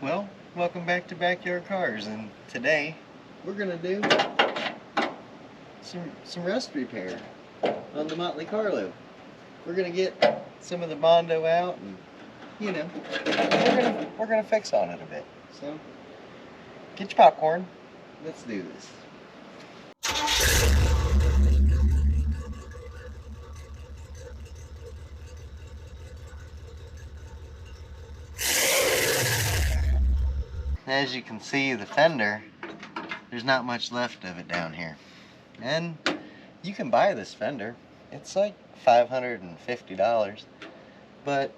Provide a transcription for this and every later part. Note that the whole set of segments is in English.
Well, welcome back to Backyard Cars, and today we're gonna do some rust repair on the Monte Carlo. We're gonna get some of the Bondo out, and we're gonna fix on it a bit. So get your popcorn. Let's do this. As you can see, the fender, there's not much left of it down here. And you can buy this fender. It's like $550, but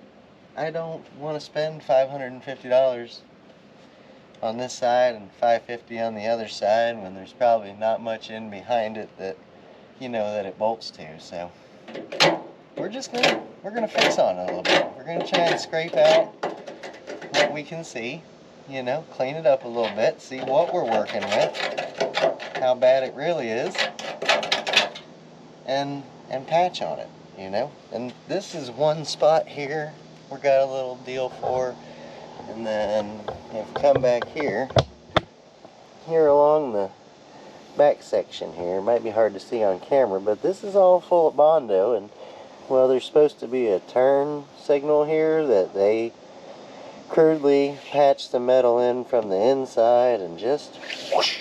I don't want to spend $550 on this side and $550 on the other side when there's probably not much in behind it that that it bolts to. So we're gonna fix on it a little bit. We're gonna try and scrape out what we can see, clean it up a little bit, see what we're working with, how bad it really is, and patch on it, And this is one spot here we got a little deal for, and then if you come back here along the back section here, it might be hard to see on camera, but this is all full of Bondo, and well, there's supposed to be a turn signal here that they crudely patched the metal in from the inside and just whoosh,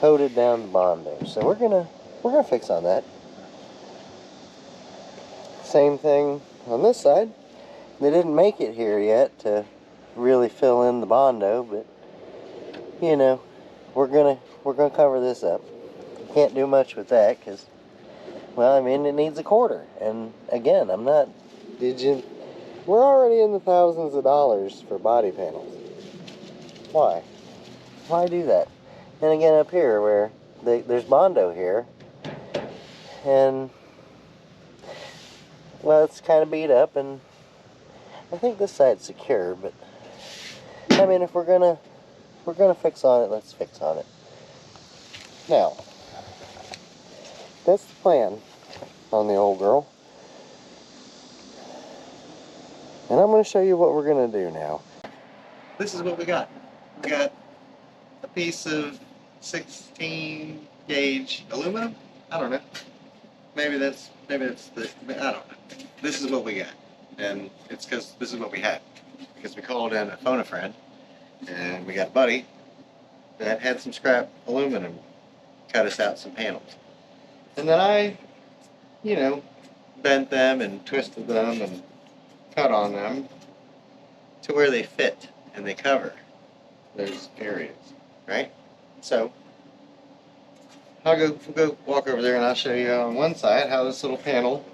coated down the Bondo. So we're gonna fix on that. Same thing on this side. They didn't make it here yet to really fill in the Bondo, but we're gonna cover this up. Can't do much with that because, well, I mean, it needs a quarter. And again, we're already in the thousands of dollars for body panels. Why do that? And again, up here where there's Bondo here, and well, it's kind of beat up, and I think this side's secure, but I mean, if we're gonna fix on it, let's fix on it. Now, that's the plan on the old girl. And I'm going to show you what we're going to do now. This is what we got. We got a piece of 16 gauge aluminum. I don't know. Maybe that's I don't know. This is what we got. And it's because this is what we had. Because we called in a phone a friend, and we got a buddy that had some scrap aluminum cut us out some panels. And then I, bent them and twisted them and cut on them to where they fit and they cover those areas, right? So I'll go walk over there and I'll show you on one side how this little panel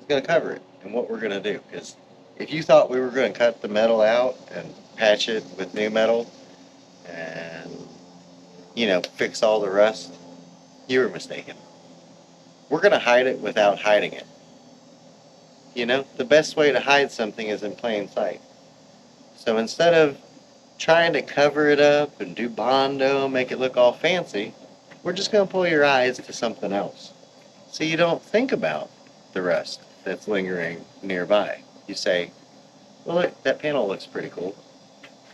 is going to cover it and what we're going to do. Because if you thought we were going to cut the metal out and patch it with new metal and fix all the rust, you were mistaken. We're going to hide it without hiding it. The best way to hide something is in plain sight. So instead of trying to cover it up and do Bondo, make it look all fancy, we're just going to pull your eyes to something else. So you don't think about the rust that's lingering nearby. You say, well, look, that panel looks pretty cool.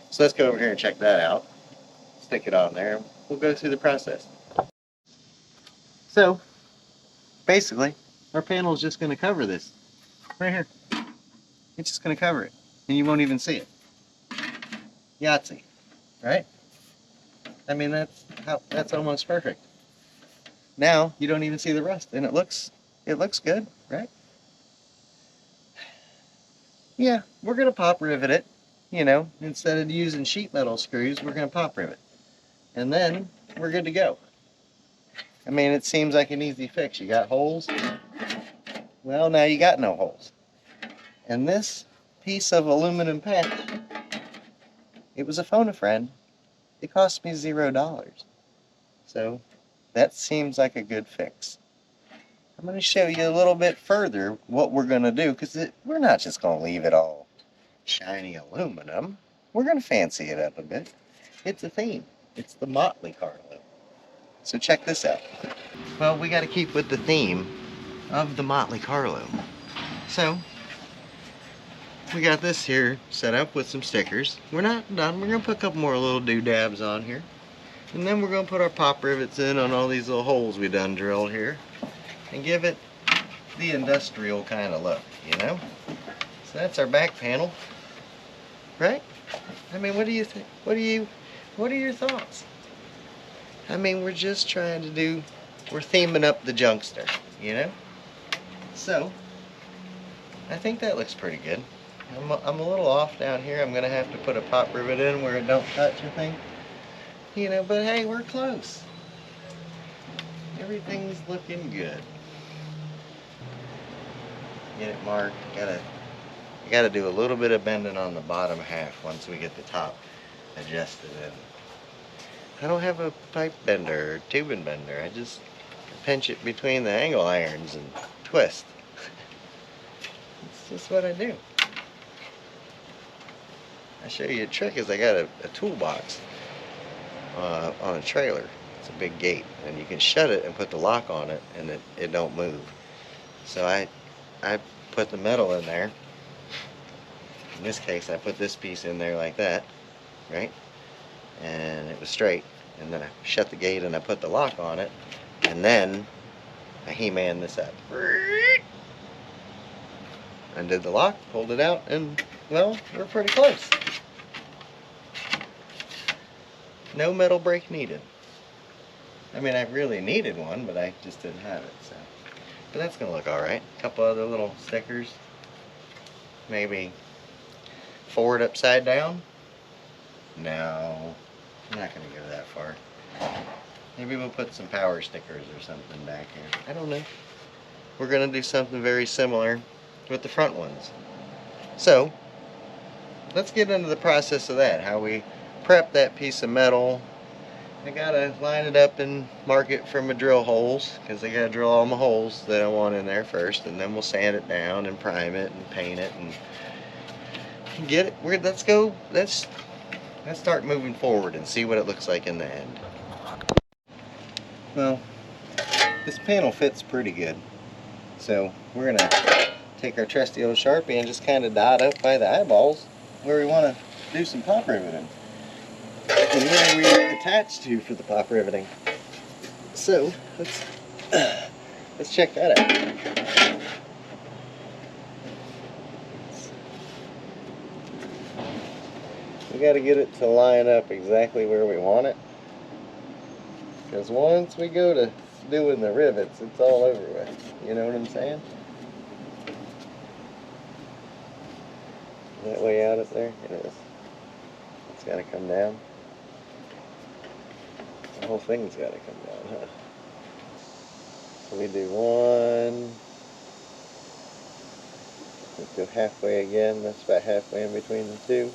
So let's go over here and check that out. Stick it on there. We'll go through the process. So basically, our panel is just going to cover this. Right here. It's just going to cover it. And you won't even see it. Yahtzee. Right? I mean, that's almost perfect. Now, you don't even see the rust. And it looks good, right? Yeah, we're going to pop rivet it. Instead of using sheet metal screws, we're going to pop rivet. And then, we're good to go. I mean, it seems like an easy fix. You got holes? Well, now you got no holes. And this piece of aluminum patch, it was a phone a friend. It cost me $0. So that seems like a good fix. I'm going to show you a little bit further what we're going to do, because we're not just going to leave it all shiny aluminum. We're going to fancy it up a bit. It's a theme. It's the Monte Carlo. So check this out. Well, we got to keep with the theme of the Monte Carlo. So we got this here set up with some stickers. We're not done. We're gonna put a couple more little doodads on here. And then we're gonna put our pop rivets in on all these little holes we done drilled here and give it the industrial kind of look, you know? So that's our back panel, right? I mean, what do you think? What are your thoughts? I mean, we're just trying to do, we're theming up the Junkster, you know? So, I think that looks pretty good. I'm a little off down here. I'm gonna have to put a pop rivet in where it don't touch, I think. You know, but hey, we're close. Everything's looking good. Get it marked. Gotta do a little bit of bending on the bottom half once we get the top adjusted in. I don't have a pipe bender or tubing bender. I just pinch it between the angle irons and twist. It's just what I do. I'll show you a trick is I got a toolbox on a trailer. It's a big gate and you can shut it and put the lock on it and it don't move. So I put the metal in there. In this case I put this piece in there like that, right? And it was straight. And then I shut the gate and I put the lock on it. And then I He-Man this up. Undid the lock, pulled it out, and well, we're pretty close. No metal brake needed. I mean, I really needed one, but I just didn't have it, so. But that's gonna look alright. A couple other little stickers. Maybe forward upside down. No, I'm not gonna go that far. Maybe we'll put some power stickers or something back here. I don't know. We're gonna do something very similar with the front ones. So, let's get into the process of that. How we prep that piece of metal. I gotta line it up and mark it for my drill holes, because I gotta drill all my holes that I want in there first, and then we'll sand it down and prime it and paint it and get it. Let's start moving forward and see what it looks like in the end. Well, this panel fits pretty good. So we're gonna take our trusty old Sharpie and just kind of dot up by the eyeballs where we want to do some pop riveting. And where we attach to for the pop riveting. So let's check that out. We got to get it to line up exactly where we want it. Because once we go to doing the rivets, it's all over with. You know what I'm saying? That way out up there? It is. It's got to come down. The whole thing's got to come down, huh? So we do one. Let's go halfway again. That's about halfway in between the two.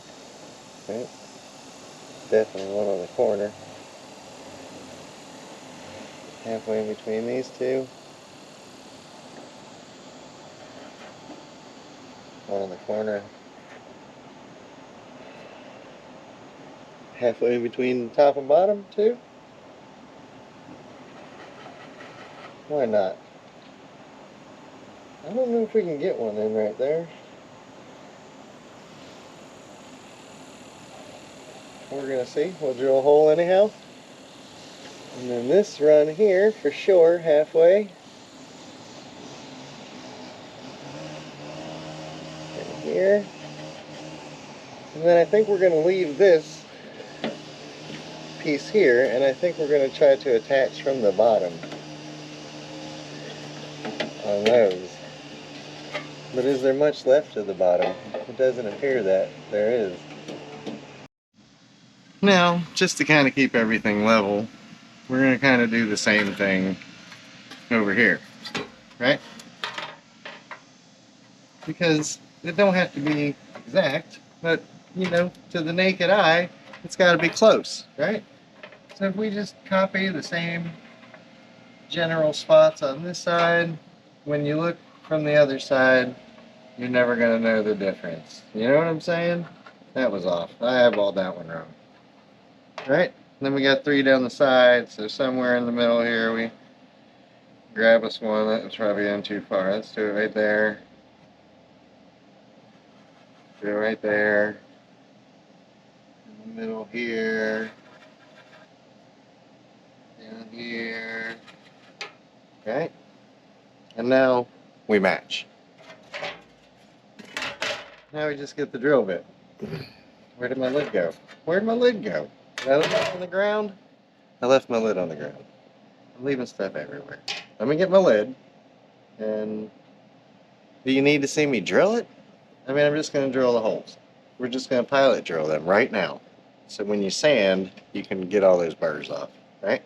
Right? Definitely one on the corner. Halfway in between these two. One on the corner. Halfway in between the top and bottom, too. Why not? I don't know if we can get one in right there. We're gonna see. We'll drill a hole anyhow. And then this run here, for sure, halfway. And here. And then I think we're gonna leave this piece here, and I think we're gonna try to attach from the bottom on those. But is there much left of the bottom? It doesn't appear that there is. Now, just to kind of keep everything level, we're going to kind of do the same thing over here, right? Because it don't have to be exact, but, you know, to the naked eye, it's got to be close, right? So if we just copy the same general spots on this side, when you look from the other side, you're never going to know the difference. You know what I'm saying? That was off. I eyeballed that one wrong. Right? Then we got 3 down the side, so somewhere in the middle here we grab us one. That's probably in too far. Let's do it right there. Drill right there. In the middle here. Down here. Right? And now we match. Now we just get the drill bit. Where did my lid go? Where'd my lid go? Did I leave it on the ground? I left my lid on the ground. I'm leaving stuff everywhere. Let me get my lid. And do you need to see me drill it? I mean, I'm just going to drill the holes. We're just going to pilot drill them right now. So when you sand, you can get all those burrs off, right?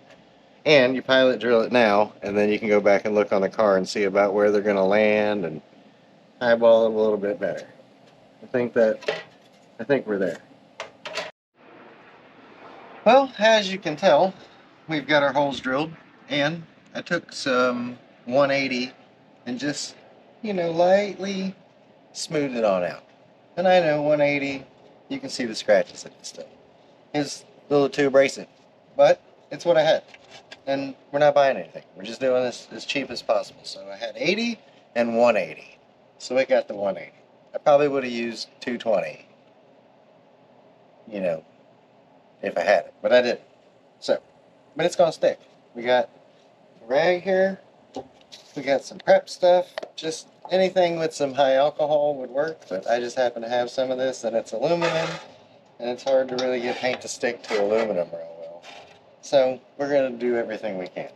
And you pilot drill it now, and then you can go back and look on the car and see about where they're going to land and eyeball it a little bit better. I think we're there. Well, as you can tell, we've got our holes drilled, and I took some 180 and just, lightly smoothed it on out. And I know 180, you can see the scratches in this stuff. It's a little too abrasive, but it's what I had. And we're not buying anything. We're just doing this as cheap as possible. So I had 80 and 180. So I got the 180. I probably would have used 220, if I had it, but I didn't. So, but it's gonna stick. We got a rag here. We got some prep stuff. Just anything with some high alcohol would work, but I just happen to have some of this, and it's aluminum, and it's hard to really get paint to stick to aluminum real well. So we're gonna do everything we can.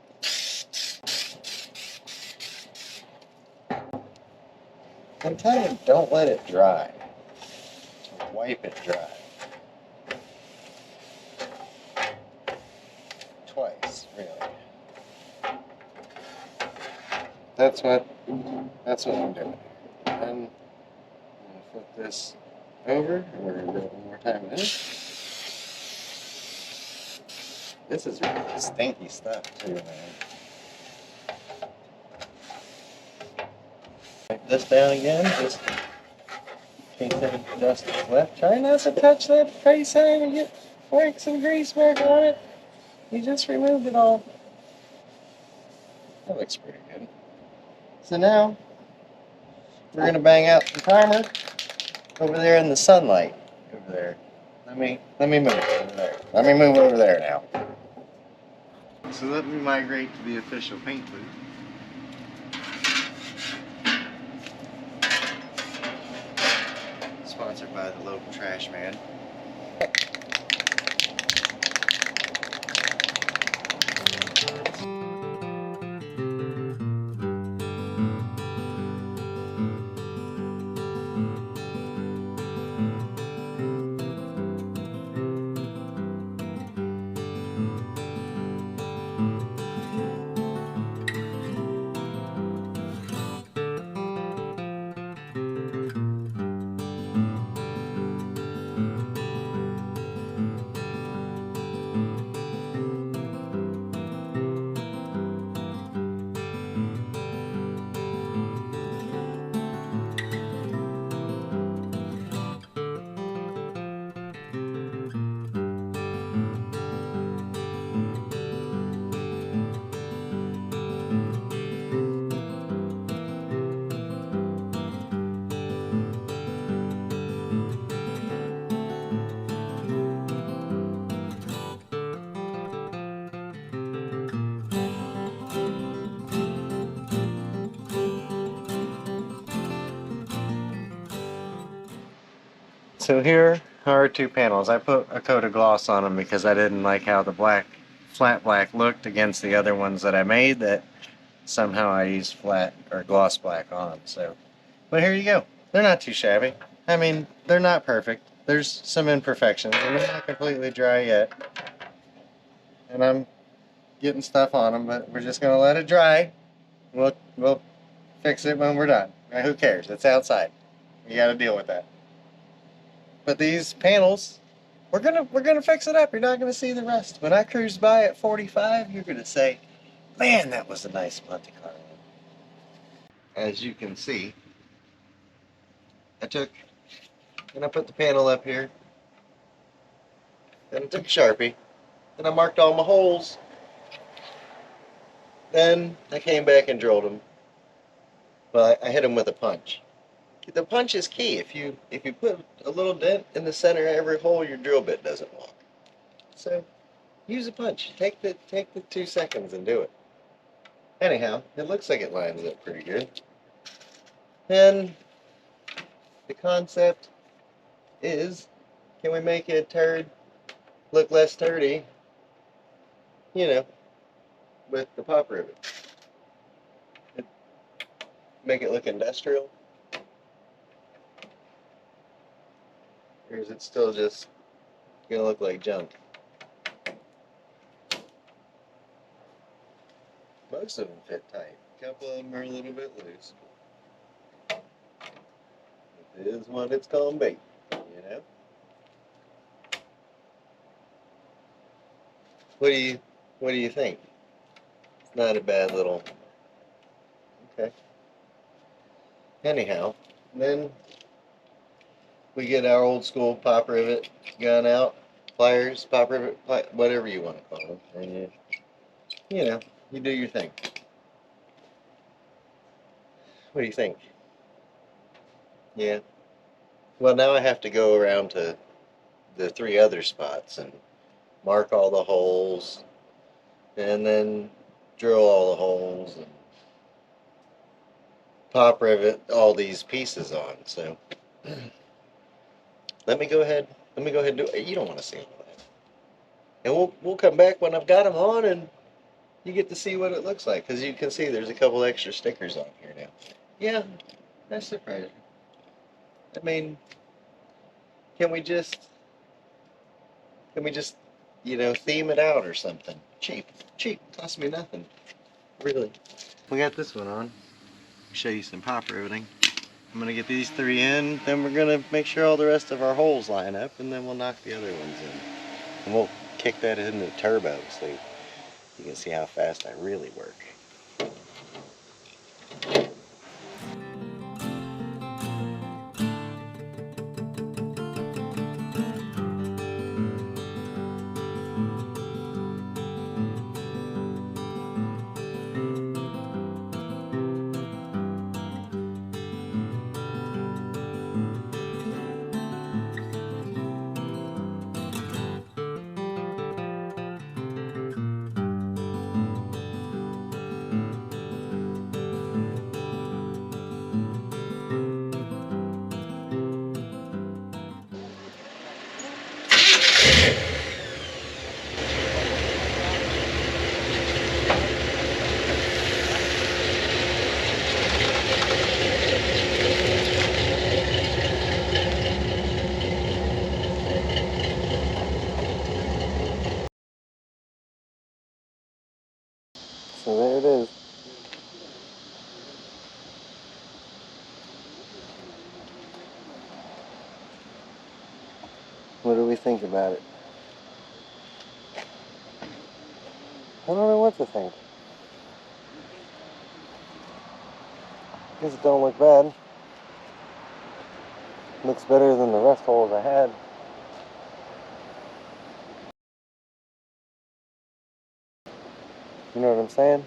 I'm telling you, don't let it dry. Wipe it dry. Twice, really. That's what I'm doing. And I'm gonna flip this over, and we're gonna do it one more time in it. This is really stinky stuff too, man. Wipe this down again, just in case any dust is left. Try not to touch that face side and get wax and grease back on it. We just removed it all. That looks pretty good. So now, we're going to bang out the timer over there in the sunlight. Over there. Let me move over there. Let me move over there now. So let me migrate to the official paint booth. Sponsored by the local trash man. So here are our two panels. I put a coat of gloss on them because I didn't like how the flat black looked against the other ones that I made that somehow I used flat or gloss black on them. So, but here you go. They're not too shabby. I mean, they're not perfect. There's some imperfections and they're not completely dry yet. And I'm getting stuff on them, but we're just going to let it dry. We'll fix it when we're done. Now, who cares? It's outside. You got to deal with that. But these panels, we're gonna fix it up. You're not gonna see the rust. When I cruise by at 45, you're gonna say, "Man, that was a nice Monte Carlo." As you can see, I put the panel up here. Then I took a Sharpie. Then I marked all my holes. Then I came back and drilled them. Well, I hit them with a punch. the punch is key. If you put a little dent in the center of every hole, your drill bit doesn't walk. So use a punch. Take the 2 seconds and do it. Anyhow, it looks like it lines up pretty good. And the concept is, can we make a turd look less turdy, you know, with the pop rivet? Make it look industrial? Or is it still just gonna look like junk? Most of them fit tight. A couple of them are a little bit loose. It is what it's gonna be, you know? What do you think? It's not a bad little. Okay. Anyhow, then we get our old school pop rivet gun out, pliers, pop rivet, whatever you want to call them, and you know, you do your thing. What do you think? Yeah. Well, now I have to go around to the 3 other spots and mark all the holes, and then drill all the holes and pop rivet all these pieces on. So let me go ahead. Let me go ahead and do it. You don't want to see all that, and we'll come back when I've got them on, and you get to see what it looks like. Because you can see there's a couple extra stickers on here now. Yeah, that's surprising. I mean, can we just you know, theme it out or something? Cheap, cost me nothing, really. We got this one on. Show you some pop riveting. I'm gonna get these 3 in, then we're gonna make sure all the rest of our holes line up, and then we'll knock the other ones in. And we'll kick that into turbo so you can see how fast I really work. So there it is. What do we think about it? I don't know what to think. Guess it don't look bad. Looks better than the rest holes I had. You know what I'm saying?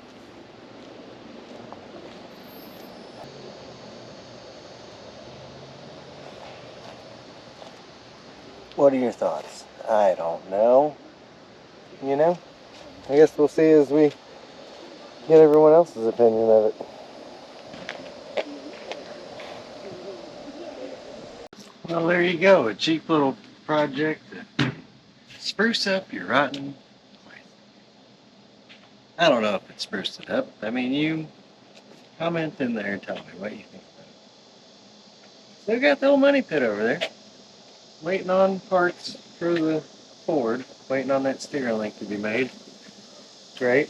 What are your thoughts? I don't know. You know? I guess we'll see as we get everyone else's opinion of it. Well, there you go. A cheap little project to spruce up your rotten place. I don't know if it spruced it up. I mean, you comment in there and tell me what you think about it. Still got the old money pit over there. Waiting on parts for the Ford. Waiting on that steering link to be made. Great.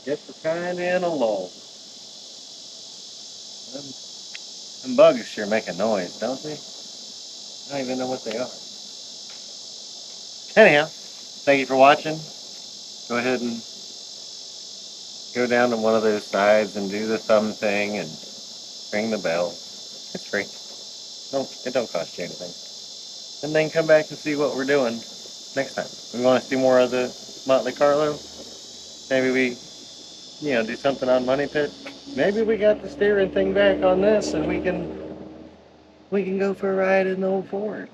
Guess we're kind of in a lull. Them bugs sure make a noise, don't they? I don't even know what they are. Anyhow, thank you for watching. Go ahead and go down to one of those sides and do the thumb thing and ring the bell. It's free. It don't cost you anything. And then come back and see what we're doing next time. We want to see more of the Monte Carlo. Maybe we, you know, do something on Money Pit. Maybe we got the steering thing back on this and we can We can go for a ride in the old Ford.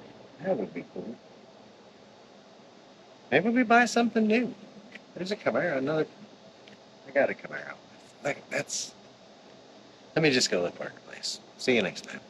That would be cool. Maybe we buy something new. There's a Camaro, another. I got a Camaro. Like, that's. Let me just go look for a place. See you next time.